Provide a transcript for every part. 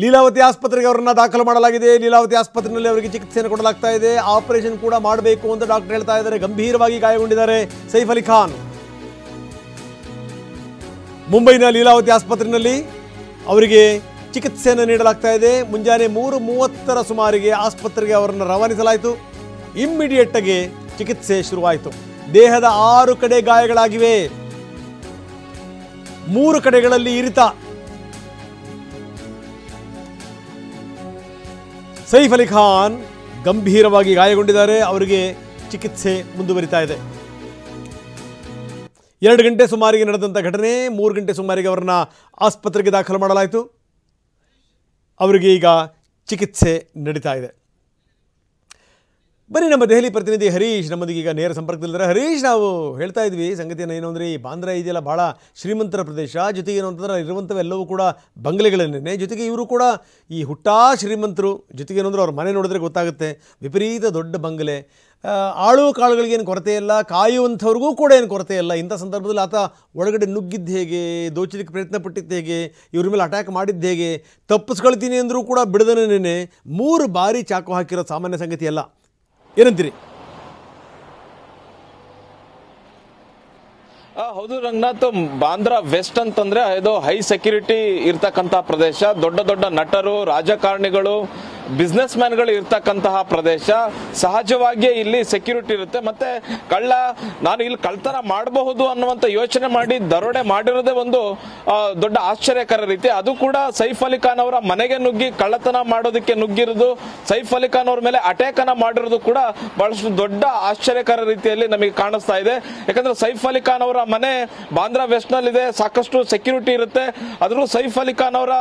ಲೀಲಾವತಿ ಆಸ್ಪತ್ರೆಗೆ ಅವರನ್ನು ದಾಖಲು ಮಾಡಲಾಗಿದೆ. ಲೀಲಾವತಿ ಆಸ್ಪತ್ರೆಯಲ್ಲಿ ಅವರಿಗೆ ಚಿಕಿತ್ಸೆಯನ್ನು ಕೊಡಲಾಗ್ತಾ ಇದೆ. ಆಪರೇಷನ್ ಕೂಡ ಮಾಡಬೇಕು ಅಂತ ಡಾಕ್ಟರ್ ಹೇಳ್ತಾ ಇದ್ದಾರೆ. ಗಂಭೀರವಾಗಿ ಗಾಯಗೊಂಡಿದ್ದಾರೆ ಸೈಫ್ ಅಲಿ ಖಾನ್. ಮುಂಬೈನ ಲೀಲಾವತಿ ಆಸ್ಪತ್ರೆಯಲ್ಲಿ ಅವರಿಗೆ ಚಿಕಿತ್ಸೆಯನ್ನು ನೀಡಲಾಗ್ತಾ ಇದೆ. ಮುಂಜಾನೆ 3:30ರ ಸುಮಾರಿಗೆ ಆಸ್ಪತ್ರೆಗೆ ಅವರನ್ನು ರವಾನಿಸಲಾಯಿತು. ಇಮ್ಮಿಡಿಯೇಟ್ ಆಗಿ ಚಿಕಿತ್ಸೆ ಶುರುವಾಯಿತು. ದೇಹದ 6 ಕಡೆ ಗಾಯಗಳಾಗಿವೆ. 3 ಕಡೆಗಳಲ್ಲಿ ಇರಿತ. ಸೈಫ್ ಅಲಿ ಖಾನ್ ಗಂಭೀರವಾಗಿ ಗಾಯಗೊಂಡಿದ್ದಾರೆ. ಅವರಿಗೆ ಚಿಕಿತ್ಸೆ ಮುಂದುವರಿತಾ ಇದೆ. 2 ಗಂಟೆ ಸುಮಾರಿಗೆ ನಡೆದಂಥ ಘಟನೆ. 3 ಗಂಟೆ ಸುಮಾರಿಗೆ ಅವರನ್ನು ಆಸ್ಪತ್ರೆಗೆ ದಾಖಲು ಮಾಡಲಾಯಿತು. ಅವರಿಗೆ ಈಗ ಚಿಕಿತ್ಸೆ ನಡೀತಾ ಇದೆ. ಬನ್ನಿ, ನಮ್ಮ ದೆಹಲಿ ಪ್ರತಿನಿಧಿ ಹರೀಶ್ ನಮ್ಮದೀಗ ಈಗ ನೇರ ಸಂಪರ್ಕದಲ್ಲಿದ್ದಾರೆ. ಹರೀಶ್, ನಾವು ಹೇಳ್ತಾ ಇದ್ವಿ ಸಂಗತಿಯನ್ನು ಏನು ಅಂದರೆ, ಈ ಬಾಂದ್ರಾ ಇದೆಯಲ್ಲ ಭಾಳ ಶ್ರೀಮಂತರ ಪ್ರದೇಶ. ಜೊತೆಗೆ ಏನು ಅಂತಂದ್ರೆ ಇರುವಂಥವೆಲ್ಲವೂ ಕೂಡ ಬಂಗಲೆಗಳನ್ನೇ. ಜೊತೆಗೆ ಇವರು ಕೂಡ ಈ ಹುಟ್ಟಾ ಶ್ರೀಮಂತರು. ಜೊತೆಗೆ ಏನಂದ್ರೆ ಅವ್ರ ಮನೆ ನೋಡಿದ್ರೆ ಗೊತ್ತಾಗುತ್ತೆ, ವಿಪರೀತ ದೊಡ್ಡ ಬಂಗಲೆ. ಆಳು ಕಾಳುಗಳಿಗೇನು ಕೊರತೆ ಇಲ್ಲ, ಕಾಯುವಂಥವ್ರಿಗೂ ಕೂಡ ಏನು ಕೊರತೆ ಇಲ್ಲ. ಇಂಥ ಸಂದರ್ಭದಲ್ಲಿ ಆತ ಒಳಗಡೆ ನುಗ್ಗಿದ್ದು ಹೇಗೆ, ದೋಚಲಿಕ್ಕೆ ಪ್ರಯತ್ನ ಪಟ್ಟಿದ್ದು ಹೇಗೆ, ಇವ್ರ ಮೇಲೆ ಅಟ್ಯಾಕ್ ಮಾಡಿದ್ದು ಹೇಗೆ, ತಪ್ಪಿಸ್ಕೊಳ್ತೀನಿ ಅಂದರೂ ಕೂಡ ಬಿಡದನೇ 3 ಬಾರಿ ಚಾಕು ಹಾಕಿರೋ ಸಾಮಾನ್ಯ ಸಂಗತಿ ಅಲ್ಲ. ಏನಂತೀರಿ? ಹೌದು ರಂಗನಾಥ್, ಬಾಂದ್ರಾ ವೆಸ್ಟ್ ಅಂತಂದ್ರೆ ಇದು ಹೈ ಸೆಕ್ಯೂರಿಟಿ ಇರ್ತಕ್ಕಂಥ ಪ್ರದೇಶ. ದೊಡ್ಡ ದೊಡ್ಡ ನಟರು, ರಾಜಕಾರಣಿಗಳು, ಬಿಸ್ನೆಸ್ ಮ್ಯಾನ್ಗಳು ಇರ್ತಕ್ಕಂತಹ ಪ್ರದೇಶ. ಸಹಜವಾಗಿಯೇ ಇಲ್ಲಿ ಸೆಕ್ಯೂರಿಟಿ ಇರುತ್ತೆ. ಮತ್ತೆ ನಾನು ಇಲ್ಲಿ ಕಳ್ತನ ಮಾಡಬಹುದು ಅನ್ನುವಂತ ಯೋಚನೆ ಮಾಡಿ ದರೋಡೆ ಮಾಡಿರೋದೇ ಒಂದು ದೊಡ್ಡ ಆಶ್ಚರ್ಯಕರ ರೀತಿ. ಅದು ಕೂಡ ಸೈಫ್ ಅಲಿ ಖಾನ್ ಅವರ ಮನೆಗೆ ನುಗ್ಗಿ ಕಳ್ಳತನ ಮಾಡೋದಕ್ಕೆ ನುಗ್ಗಿರೋದು, ಸೈಫ್ ಅಲಿ ಖಾನ್ ಅವ್ರ ಮೇಲೆ ಅಟ್ಯಾಕ್ ಅನ್ನ ಮಾಡಿರೋದು ಕೂಡ ಬಹಳಷ್ಟು ದೊಡ್ಡ ಆಶ್ಚರ್ಯಕರ ರೀತಿಯಲ್ಲಿ ನಮಗೆ ಕಾಣಿಸ್ತಾ ಇದೆ. ಯಾಕಂದ್ರೆ ಸೈಫ್ ಅಲಿ ಖಾನ್ ಅವರ ಮನೆ ಬಾಂದ್ರಾ ವೆಸ್ಟ್ ನಲ್ಲಿ ಇದೆ, ಸಾಕಷ್ಟು ಸೆಕ್ಯೂರಿಟಿ ಇರುತ್ತೆ. ಅದ್ರೂ ಸೈಫ್ ಅಲಿ ಖಾನ್ ಅವರ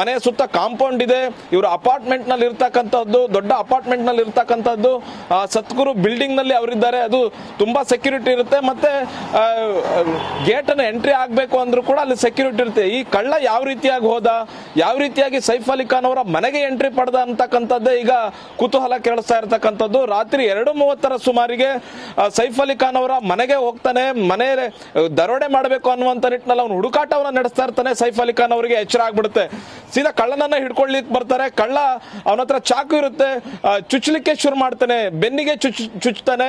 ಮನೆ ಸುತ್ತ ಕಾಂಪೌಂಡ್ ಇದೆ. ಇವರು ಅಪಾರ್ಟ್ಮೆಂಟ್ ನಲ್ಲಿ ಇರ್ತಕ್ಕಂಥದ್ದು, ದೊಡ್ಡ ಅಪಾರ್ಟ್ಮೆಂಟ್ ನಲ್ಲಿ ಇರ್ತಕ್ಕಂಥದ್ದು. ಸತ್ಗುರು ಬಿಲ್ಡಿಂಗ್ ನಲ್ಲಿ ಅವರಿದ್ದಾರೆ, ಅದು ತುಂಬಾ ಸೆಕ್ಯೂರಿಟಿ ಇರುತ್ತೆ. ಮತ್ತೆ ಗೇಟ್ ಅನ್ನು ಎಂಟ್ರಿ ಆಗ್ಬೇಕು ಅಂದ್ರೂ ಕೂಡ ಅಲ್ಲಿ ಸೆಕ್ಯೂರಿಟಿ ಇರುತ್ತೆ. ಈ ಕಳ್ಳ ಯಾವ ರೀತಿಯಾಗಿ ಹೋದ, ಯಾವ ರೀತಿಯಾಗಿ ಸೈಫ್ ಅಲಿ ಖಾನ್ ಅವರ ಮನೆಗೆ ಎಂಟ್ರಿ ಪಡೆದ ಅಂತಕ್ಕಂಥದ್ದೇ ಈಗ ಕುತೂಹಲ ಕೇಳಿಸ್ತಾ ಇರತಕ್ಕಂಥದ್ದು. ರಾತ್ರಿ 2:30ರ ಸುಮಾರಿಗೆ ಸೈಫ್ ಅಲಿ ಖಾನ್ ಅವರ ಮನೆಗೆ ಹೋಗ್ತಾನೆ. ಮನೆ ದರೋಡೆ ಮಾಡಬೇಕು ಅನ್ನುವಂತ ನಿಟ್ಟಿನಲ್ಲಿ ಅವನು ಹುಡುಕಾಟವನ್ನ ನಡೆಸ್ತಾ ಇರ್ತಾನೆ. ಸೈಫ್ ಅಲಿ ಖಾನ್ ಅವರಿಗೆ ಎಚ್ಚರ ಆಗ್ಬಿಡುತ್ತೆ. ಸೀದಾ ಕಳ್ಳನನ್ನ ಹಿಡ್ಕೊಳ್ಳಿಕ್ ಬರ್ತಾರೆ. ಕಳ್ಳ ಅವನ ಹತ್ರ ಚಾಕು ಇರುತ್ತೆ, ಚುಚ್ಚಲಿಕ್ಕೆ ಶುರು ಮಾಡ್ತಾನೆ. ಬೆನ್ನಿಗೆ ಚುಚ್ತಾನೆ,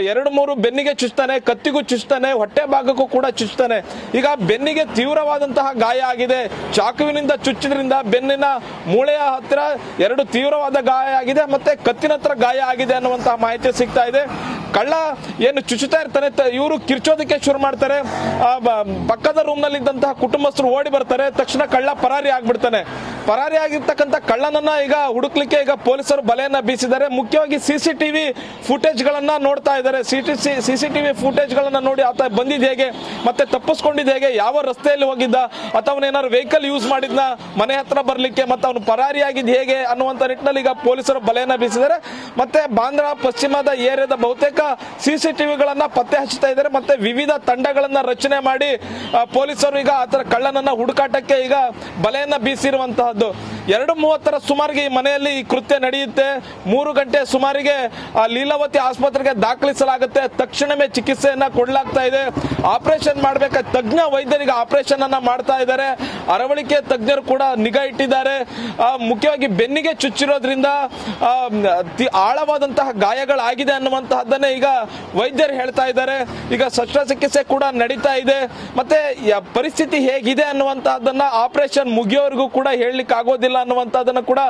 2-3 ಬೆನ್ನಿಗೆ ಚುಚ್ತಾನೆ, ಕತ್ತಿಗೂ ಚುಚ್ತಾನೆ, ಹೊಟ್ಟೆ ಭಾಗಕ್ಕೂ ಕೂಡ ಚುಚ್ತಾನೆ. ಈಗ ಬೆನ್ನಿಗೆ ತೀವ್ರವಾದಂತಹ ಗಾಯ ಆಗಿದೆ. ಚಾಕುವಿನಿಂದ ಚುಚ್ಚಿದ್ರಿಂದ ಬೆನ್ನಿನ ಮೂಳೆಯ ಹತ್ತಿರ 2 ತೀವ್ರವಾದ ಗಾಯ ಆಗಿದೆ, ಮತ್ತೆ ಕತ್ತಿನ ಹತ್ರ ಗಾಯ ಆಗಿದೆ ಅನ್ನುವಂತಹ ಮಾಹಿತಿ ಸಿಗ್ತಾ ಇದೆ. ಕಳ್ಳ ಏನು ಚುಚ್ಚುತ್ತಾ ಇರ್ತಾನೆ, ಇವರು ಕಿರ್ಚೋದಕ್ಕೆ ಶುರು ಮಾಡ್ತಾರೆ. ಪಕ್ಕದ ರೂಮ್ ನಲ್ಲಿ ಇದ್ದಂತಹ ಕುಟುಂಬಸ್ಥರು ಓಡಿ ಬರ್ತಾರೆ. ತಕ್ಷಣ ಕಳ್ಳ ಪರಾರಿ ಆಗ್ಬಿಡ್ತಾನೆ. ಪರಾರಿ ಆಗಿರ್ತಕ್ಕಂಥ ಕಳ್ಳನನ್ನ ಈಗ ಹುಡುಕ್ಲಿಕ್ಕೆ ಈಗ ಪೊಲೀಸರು ಬಲೆಯನ್ನ ಬೀಸಿದ್ದಾರೆ. ಮುಖ್ಯವಾಗಿ ಸಿಸಿಟಿವಿ ಫುಟೇಜ್ ಗಳನ್ನ ನೋಡ್ತಾ ಇದ್ದಾರೆ. ಸಿಸಿಟಿವಿ ಫುಟೇಜ್ ಗಳನ್ನ ನೋಡಿ ಆತ ಬಂದಿದ್ ಹೇಗೆ, ಮತ್ತೆ ತಪ್ಪಿಸ್ಕೊಂಡಿದ್ ಹೇಗೆ, ಯಾವ ರಸ್ತೆಯಲ್ಲಿ ಹೋಗಿದ್ದ, ಅಥವಾ ಏನಾದ್ರು ವೆಹಿಕಲ್ ಯೂಸ್ ಮಾಡಿದ್ನ ಮನೆ ಹತ್ರ ಬರ್ಲಿಕ್ಕೆ, ಮತ್ತೆ ಅವನು ಪರಾರಿಯಾಗಿದ್ ಹೇಗೆ ಅನ್ನುವಂತ ನಿಟ್ಟಿನಲ್ಲಿ ಈಗ ಪೊಲೀಸರು ಬಲೆಯನ್ನ ಬೀಸಿದ್ದಾರೆ. ಮತ್ತೆ ಬಾಂದ್ರಾ ಪಶ್ಚಿಮದ ಏರಿಯಾದ ಬಹುತೇಕ ಸಿಸಿಟಿವಿಗಳನ್ನ ಪತ್ತೆ ಹಚ್ಚುತ್ತಾ ಇದ್ದಾರೆ. ಮತ್ತೆ ವಿವಿಧ ತಂಡಗಳನ್ನ ರಚನೆ ಮಾಡಿ ಪೊಲೀಸರು ಈಗ ಆತರ ಕಳ್ಳನನ್ನ ಹುಡುಕಾಟಕ್ಕೆ ಈಗ ಬಲೆಯನ್ನ ಬೀಸಿರುವಂತಹದ್ದು. 2:30ರ ಸುಮಾರಿಗೆ ಈ ಮನೆಯಲ್ಲಿ ಈ ಕೃತ್ಯ ನಡೆಯುತ್ತೆ. 3 ಗಂಟೆ ಸುಮಾರಿಗೆ ಲೀಲಾವತಿ ಆಸ್ಪತ್ರೆಗೆ ದಾಖಲಿಸಲಾಗುತ್ತೆ. ತಕ್ಷಣವೇ ಚಿಕಿತ್ಸೆಯನ್ನ ಕೊಡಲಾಗ್ತಾ ಇದೆ. ಆಪರೇಷನ್ ಮಾಡಬೇಕಾದ ತಜ್ಞ ವೈದ್ಯರಿಗೆ ಆಪರೇಷನ್ ಅನ್ನ ಮಾಡ್ತಾ ಇದ್ದಾರೆ. ಅರವಳಿಕೆ ತಜ್ಞರು ಕೂಡ ನಿಗಾ ಇಟ್ಟಿದ್ದಾರೆ. ಮುಖ್ಯವಾಗಿ ಬೆನ್ನಿಗೆ ಚುಚ್ಚಿರೋದ್ರಿಂದ ಆಳವಾದಂತಹ ಗಾಯಗಳಾಗಿದೆ ಅನ್ನುವಂತಹದ್ದನ್ನೇ ಈಗ ವೈದ್ಯರು ಹೇಳ್ತಾ ಇದ್ದಾರೆ. ಈಗ ಶಸ್ತ್ರಚಿಕಿತ್ಸೆ ಕೂಡ ನಡೀತಾ ಇದೆ. ಮತ್ತೆ ಪರಿಸ್ಥಿತಿ ಹೇಗಿದೆ ಅನ್ನುವಂತಹದ್ದನ್ನ ಆಪರೇಷನ್ ಮುಗಿಯೋವರೆಗೂ ಕೂಡ ಹೇಳಲಿಕ್ಕೆ ಆಗೋದಿಲ್ಲ ಅನ್ನುವಂತಹದ್ದನ್ನ ಕೂಡ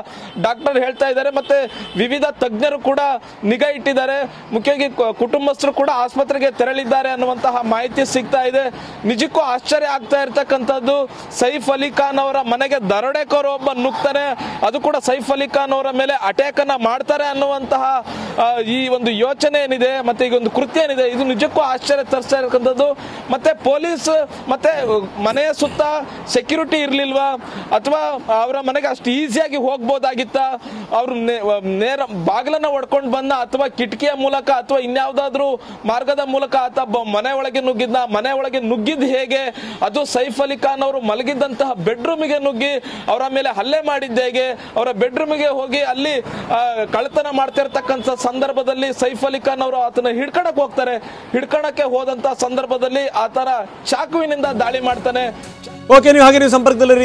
ಡಾಕ್ಟರ್ ಹೇಳ್ತಾ ಇದ್ದಾರೆ. ಮತ್ತೆ ವಿವಿಧ ತಜ್ಞರು ಕೂಡ ನಿಗಾ ಇಟ್ಟಿದ್ದಾರೆ. ಮುಖ್ಯವಾಗಿ ಕುಟುಂಬಸ್ಥರು ಕೂಡ ಆಸ್ಪತ್ರೆಗೆ ತೆರಳಿದ್ದಾರೆ ಅನ್ನುವಂತಹ ಮಾಹಿತಿ ಸಿಗ್ತಾ ಇದೆ. ನಿಜಕ್ಕೂ ಆಶ್ಚರ್ಯ ಆಗ್ತಾ ಇರ್ತಕ್ಕಂಥದ್ದು, ಸೈಫ್ ಅಲಿ ಖಾನ್ ಅವರ ಮನೆಗೆ ದರೋಡೆಕೋರ ಒಬ್ಬ ನುಗ್ತಾನೆ, ಅದು ಕೂಡ ಸೈಫ್ ಅಲಿ ಖಾನ್ ಅವರ ಮೇಲೆ ಅಟ್ಯಾಕ್ ಅನ್ನ ಮಾಡ್ತಾರೆ ಅನ್ನುವಂತಹ ಈ ಒಂದು ಯೋಚನೆ ಏನಿದೆ, ಮತ್ತೆ ಈಗ ಒಂದು ಕೃತ್ಯ ಏನಿದೆ, ಇದು ನಿಜಕ್ಕೂ ಆಶ್ಚರ್ಯ ತರಿಸ್ತಾ ಇರತಕ್ಕಂಥದ್ದು. ಮತ್ತೆ ಪೊಲೀಸ್ ಮತ್ತೆ ಮನೆಯ ಸುತ್ತ ಸೆಕ್ಯೂರಿಟಿ ಇರ್ಲಿಲ್ವಾ, ಅಥವಾ ಅವರ ಮನೆಗೆ ಅಷ್ಟು ಈಸಿಯಾಗಿ ಹೋಗ್ಬೋದಾಗಿತ್ತ, ಅವ್ರು ನೇರ ಬಾಗಿಲನ್ನ ಹೊಡ್ಕೊಂಡು ಬಂದ, ಅಥವಾ ಕಿಟಕಿಯ ಮೂಲಕ, ಅಥವಾ ಇನ್ಯಾವುದಾದ್ರೂ ಮಾರ್ಗದ ಮೂಲಕ ಆತ ಮನೆ ಒಳಗೆ ನುಗ್ಗಿದ್ದ, ಮನೆ ಒಳಗೆ ನುಗ್ಗಿದ್ ಹೇಗೆ, ಅದು ಸೈಫ್ ಅಲಿ ಖಾನ್ ಅವರು ಮಲಗಿದ್ದಂತಹ ಬೆಡ್ರೂಮಿಗೆ ನುಗ್ಗಿ ಅವರ ಮೇಲೆ ಹಲ್ಲೆ ಮಾಡಿದ್ದ ಹೇಗೆ, ಅವರ ಬೆಡ್ರೂಮಿಗೆ ಹೋಗಿ ಅಲ್ಲಿ ಕಳ್ಳತನ ಮಾಡ್ತಿರ್ತಕ್ಕಂಥ ಸಂದರ್ಭದಲ್ಲಿ ಸೈಫ್ ಅಲಿ ಖಾನ್ ಅವರು ಆತನ ಹಿಡ್ಕಣಕ್ಕೆ ಹೋಗ್ತಾರೆ. ಹಿಡ್ಕಣಕ್ಕೆ ಹೋದಂತ ಸಂದರ್ಭದಲ್ಲಿ ಆತರ ಚಾಕುವಿನಿಂದ ದಾಳಿ ಮಾಡ್ತಾನೆ. ಓಕೆ, ನೀವು ಹಾಗೆ ನೀವು ಸಂಪರ್ಕದಲ್ಲಿ